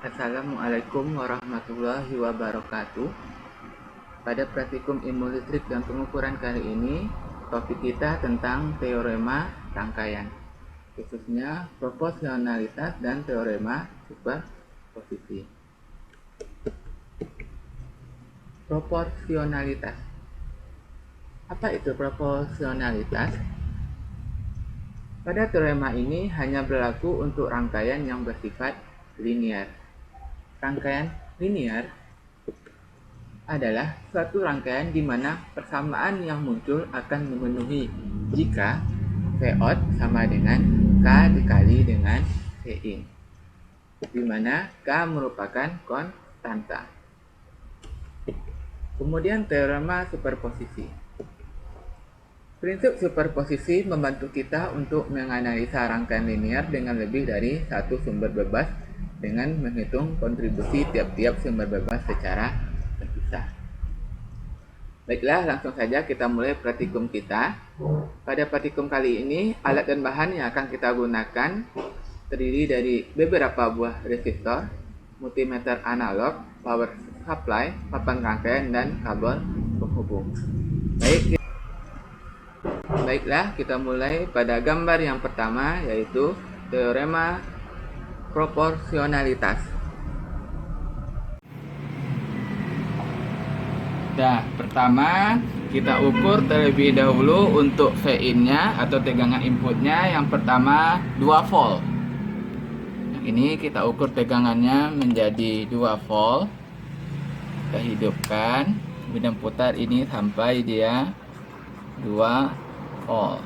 Assalamualaikum warahmatullahi wabarakatuh. Pada praktikum ilmu listrik dan pengukuran kali ini, topik kita tentang teorema rangkaian, khususnya proporsionalitas dan teorema superposisi. Proporsionalitas. Apa itu proporsionalitas? Pada teorema ini hanya berlaku untuk rangkaian yang bersifat linear. Rangkaian linear adalah suatu rangkaian di mana persamaan yang muncul akan memenuhi jika V-out sama dengan K dikali dengan Cin, di mana K merupakan konstanta. Kemudian teorema superposisi. Prinsip superposisi membantu kita untuk menganalisa rangkaian linear dengan lebih dari satu sumber bebas dengan menghitung kontribusi tiap-tiap sumber bebas secara terpisah. Baiklah, langsung saja kita mulai praktikum kita. Pada praktikum kali ini, alat dan bahan yang akan kita gunakan terdiri dari beberapa buah resistor, multimeter analog, power supply, papan rangkaian, dan kabel penghubung. Baiklah, kita mulai pada gambar yang pertama, yaitu teorema proporsionalitas. Pertama kita ukur terlebih dahulu untuk V-in-nya atau tegangan inputnya. Yang pertama 2 volt. Yang ini kita ukur tegangannya menjadi 2 volt. Kita hidupkan, kemudian putar ini sampai dia 2 volt.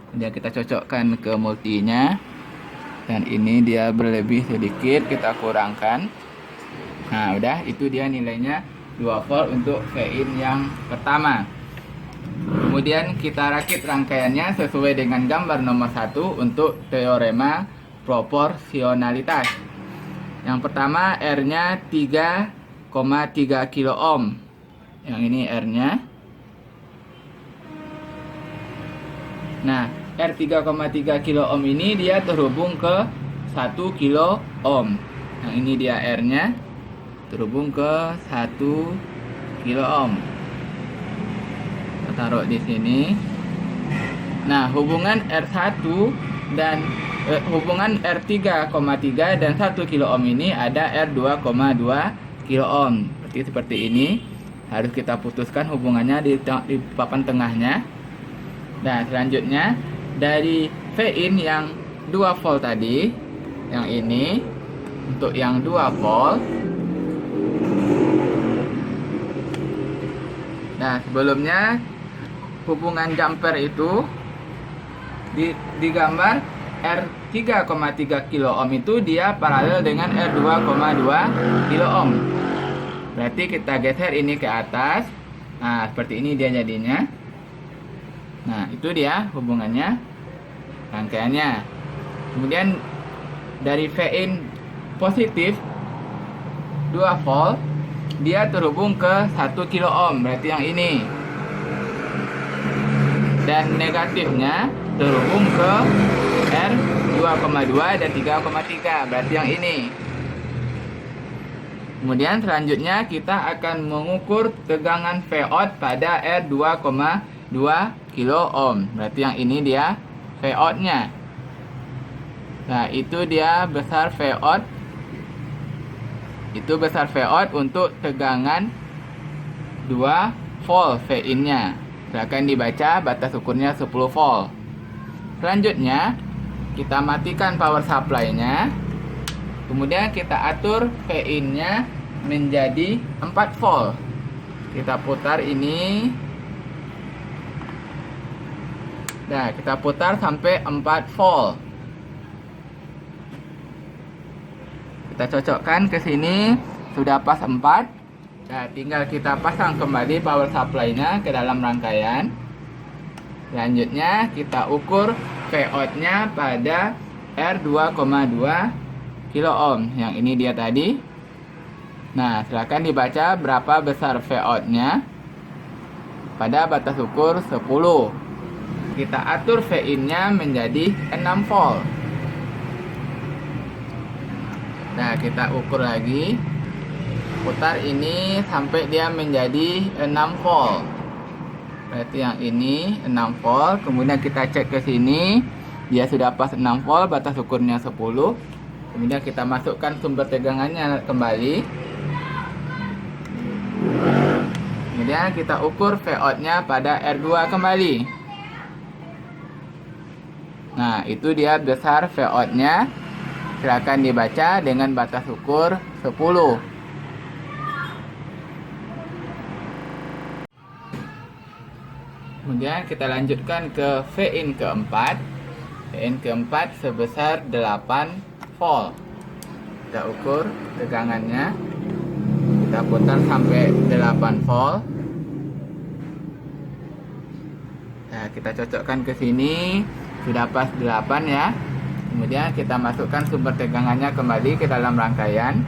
Kemudian kita cocokkan ke multinya, dan ini dia berlebih sedikit, kita kurangkan. Nah, udah, itu dia nilainya 2 volt untuk V-in yang pertama. Kemudian kita rakit rangkaiannya sesuai dengan gambar nomor 1 untuk teorema proporsionalitas. Yang pertama R-nya 3,3 kilo ohm. Yang ini R-nya. Nah, R 3,3 kilo ohm ini dia terhubung ke 1 kilo ohm. Yang ini dia R-nya terhubung ke 1 kilo ohm. Kita taruh di sini. Nah, hubungan R1 dan hubungan R3,3 dan 1 kilo ohm ini ada R2,2 kilo ohm. Seperti ini. Harus kita putuskan hubungannya di papan tengahnya. Nah, selanjutnya dari V-in yang 2 volt tadi, yang ini untuk yang 2 volt. Nah, sebelumnya hubungan jumper itu digambar R3,3 kilo ohm itu dia paralel dengan R2,2 kilo ohm. Berarti kita geser ini ke atas. Nah, seperti ini dia jadinya. Nah, itu dia hubungannya, rangkaiannya. Kemudian dari V-in positif 2 volt, dia terhubung ke 1 kilo ohm, berarti yang ini. Dan negatifnya terhubung ke R2,2 dan 3,3, berarti yang ini. Kemudian selanjutnya kita akan mengukur tegangan V-out pada R2,2 kilo ohm. Berarti yang ini dia V-out-nya. Nah, itu dia besar V-out. Itu besar V-out untuk tegangan 2 volt V-in-nya. Silakan dibaca, batas ukurnya 10 volt. Selanjutnya, kita matikan power supply-nya. Kemudian kita atur V-in-nya menjadi 4 volt. Kita putar ini. Nah, kita putar sampai 4 volt. Kita cocokkan ke sini, sudah pas 4. Nah, tinggal kita pasang kembali power supply-nya ke dalam rangkaian. Selanjutnya kita ukur V-out-nya pada R2,2 kilo ohm. Yang ini dia tadi. Nah, silakan dibaca berapa besar V-out-nya pada batas ukur 10. Kita atur V-in-nya menjadi 6 volt. Nah, kita ukur lagi. Putar ini sampai dia menjadi 6 volt. Berarti yang ini 6 volt. Kemudian kita cek ke sini. Dia sudah pas 6 volt, batas ukurnya 10. Kemudian kita masukkan sumber tegangannya kembali. Kemudian kita ukur Vout-nya pada R2 kembali. Nah, itu dia besar Vout-nya. Silakan dibaca dengan batas ukur 10. Kemudian kita lanjutkan ke Vin keempat. Vin keempat sebesar 8 volt. Kita ukur tegangannya. Kita putar sampai 8 volt. Nah, kita cocokkan ke sini. Sudah pas 8 ya. Kemudian kita masukkan sumber tegangannya kembali ke dalam rangkaian.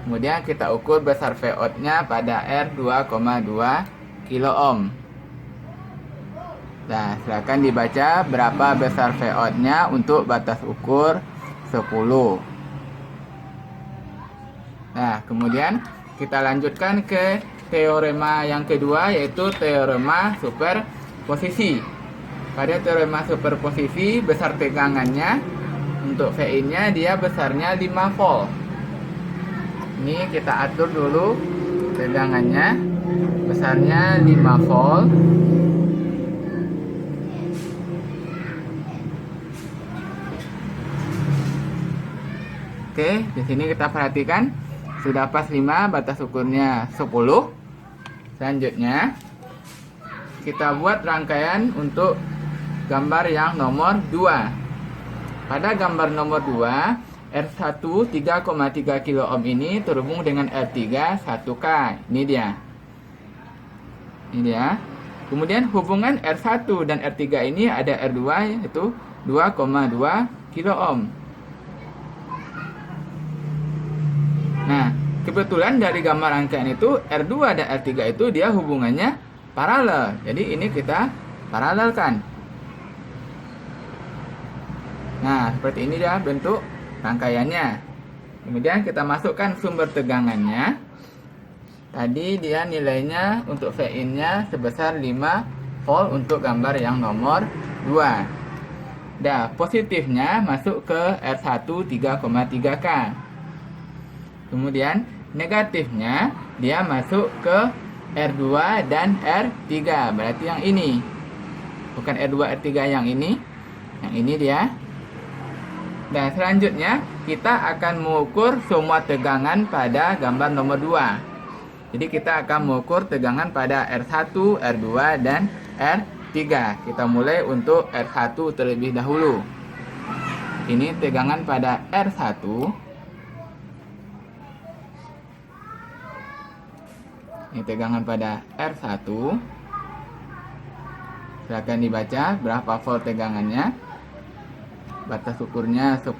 Kemudian kita ukur besar Vout-nya pada R2,2 kilo ohm. Nah, silakan dibaca berapa besar Vout-nya untuk batas ukur 10. Nah, kemudian kita lanjutkan ke teorema yang kedua, yaitu teorema superposisi. Pada teorema superposisi, besar tegangannya untuk Vin-nya dia besarnya 5 volt. Ini kita atur dulu tegangannya, besarnya 5 volt. Oke, di sini kita perhatikan sudah pas 5, batas ukurnya 10. Selanjutnya kita buat rangkaian untuk gambar yang nomor 2. Pada gambar nomor 2, R1 3,3 kilo ohm ini terhubung dengan R3 1K. Ini dia. Ini dia. Kemudian hubungan R1 dan R3 ini ada R2 yaitu 2,2 kilo ohm. Nah, kebetulan dari gambar rangkaian itu R2 dan R3 itu dia hubungannya paralel. Jadi ini kita paralelkan. Nah, seperti ini dia bentuk rangkaiannya. Kemudian kita masukkan sumber tegangannya. Tadi dia nilainya untuk Vin-nya sebesar 5 volt untuk gambar yang nomor 2. Nah, positifnya masuk ke R1 3,3K. Kemudian negatifnya dia masuk ke R2 dan R3. Berarti yang ini. Bukan R2, R3 yang ini. Yang ini dia. Dan selanjutnya kita akan mengukur semua tegangan pada gambar nomor 2. Jadi kita akan mengukur tegangan pada R1, R2, dan R3. Kita mulai untuk R1 terlebih dahulu. Ini tegangan pada R1. Ini tegangan pada R1. Silakan dibaca berapa volt tegangannya. Batas ukurnya 10.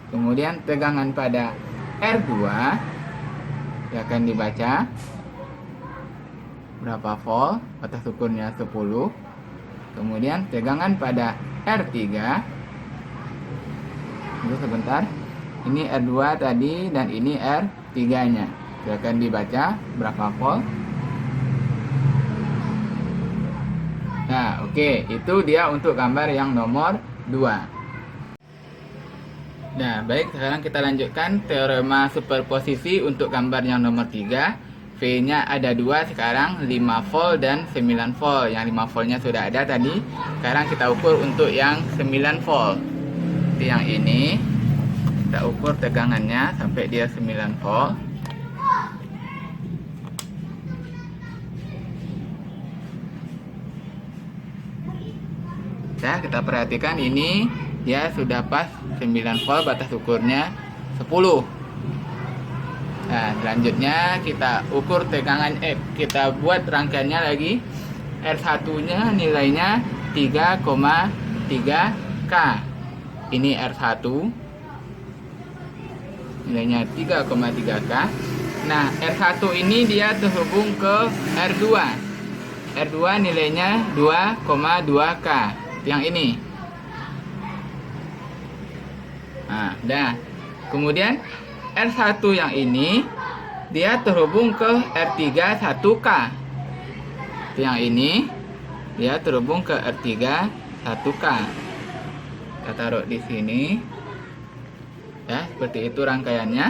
Kemudian tegangan pada R2 silakan dibaca berapa volt, batas ukurnya 10. Kemudian tegangan pada R3. Tunggu sebentar. Ini R2 tadi dan ini R3 nya. Silakan dibaca berapa volt. Nah, oke, itu dia untuk gambar yang nomor 2. Nah, baik, sekarang kita lanjutkan teorema superposisi untuk gambar yang nomor 3. V-nya ada 2 sekarang, 5 volt dan 9 volt. Yang 5 voltnya sudah ada tadi. Sekarang kita ukur untuk yang 9 volt. Seperti yang ini. Kita ukur tegangannya sampai dia 9 volt. Nah, kita perhatikan ini dia sudah pas 9 volt, batas ukurnya 10. Nah, selanjutnya kita ukur tegangan kita buat rangkaiannya lagi. R1 nya nilainya 3,3K. Ini R1 nilainya 3,3K. Nah, R1 ini dia terhubung ke R2. R2 nilainya 2,2K. Yang ini. Nah, dah. Kemudian R1 yang ini dia terhubung ke R3 1K. Yang ini dia terhubung ke R3 1K. Kita taruh di sini. Ya, seperti itu rangkaiannya.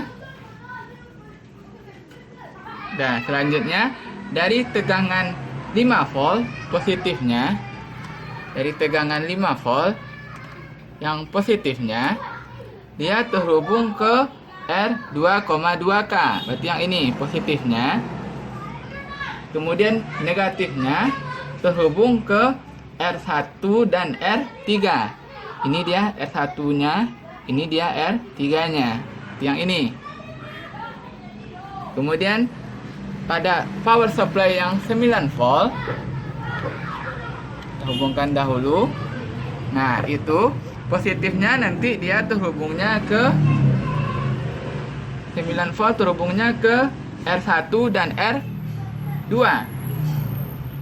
Dan selanjutnya dari tegangan 5 volt positifnya, dari tegangan 5 volt yang positifnya dia terhubung ke R2,2K. Berarti yang ini positifnya. Kemudian negatifnya terhubung ke R1 dan R3. Ini dia R1-nya, ini dia R3-nya. Yang ini. Kemudian pada power supply yang 9 volt kita hubungkan dahulu. Nah, itu positifnya nanti dia terhubungnya ke 9 volt, terhubungnya ke R1 dan R2.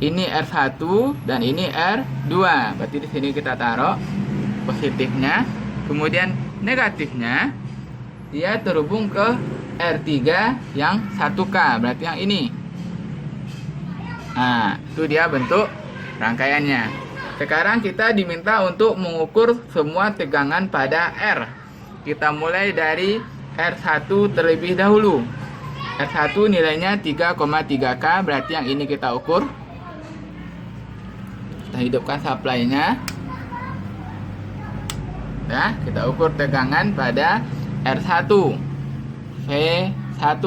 Ini R1 dan ini R2. Berarti di sini kita taruh positifnya. Kemudian negatifnya dia terhubung ke R3 yang 1K. Berarti yang ini. Nah, itu dia bentuk rangkaiannya. Sekarang kita diminta untuk mengukur semua tegangan pada R. Kita mulai dari R1 terlebih dahulu. R1 nilainya 3,3K, berarti yang ini kita ukur. Kita hidupkan supply-nya. Nah, kita ukur tegangan pada R1 V1.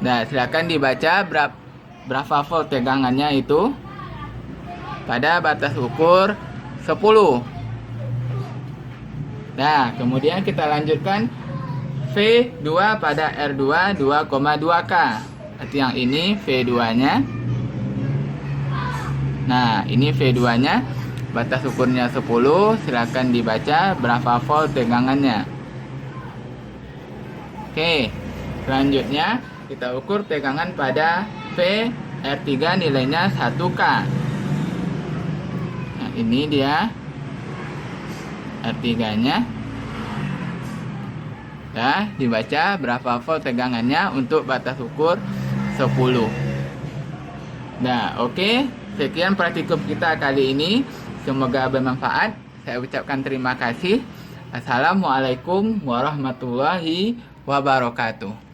Nah, silakan dibaca berapa volt tegangannya itu pada batas ukur 10. Nah, kemudian kita lanjutkan V2 pada R2 2,2K. Berarti yang ini V2-nya. Nah, ini V2-nya. Batas ukurnya 10. Silakan dibaca berapa volt tegangannya. Oke, selanjutnya kita ukur tegangan pada V R3 nilainya 1K. Nah, ini dia R3-nya. Ya, dibaca berapa volt tegangannya untuk batas ukur 10. Nah, oke. Sekian praktikum kita kali ini. Semoga bermanfaat. Saya ucapkan terima kasih. Assalamualaikum warahmatullahi wabarakatuh.